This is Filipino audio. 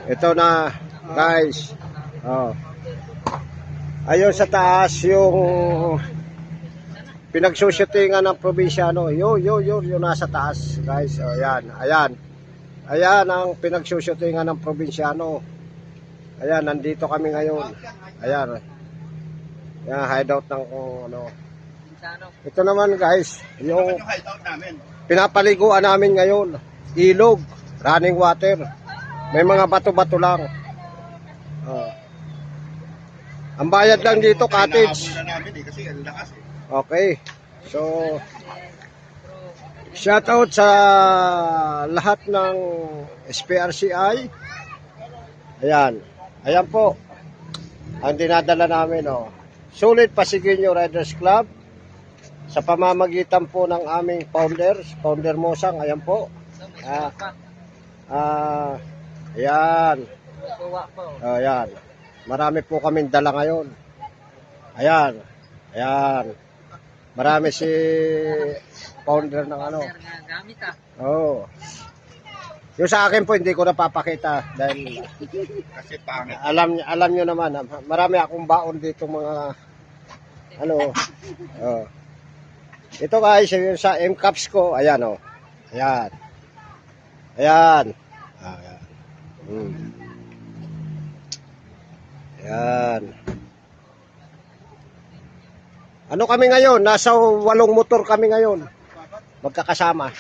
Ito na, guys. Oh. Ayun sa taas yung pinagsushootingan ng probinsyano. Yung nasa taas, guys. Oh, ayan, ayan. Ayan ang pinagsushootingan ng probinsyano. Ayan, nandito kami ngayon. Ayan. Ayan, hideout ng ano. Ito naman, guys, yung pinapaliguan namin ngayon. Ilog, running water. May mga bato-bato lang. Ang bayad lang dito, cottage. Okay. So, shout out sa lahat ng SPRCI. Ayan. Ayan po. Ang dinadala namin, oh. Sulit Pasigueño Riders Club. Sa pamamagitan po ng aming Founder Mosang. Ayan po. Ayan. Ayan. Marami po kaming dala ngayon. Ayan. Ayan. Marami si founder ng ano. Oh. Yung sa akin po hindi ko napapakita dahil kasi pangit. Alam niyo naman, marami akong baon dito mga ano. Oh. Ito guys, yung sa M-Caps ko, ayan oh. Ayan. Ayan. Ayan. Ayan. Ano kami ngayon? Nasa 8 motor kami ngayon. Magkakasama.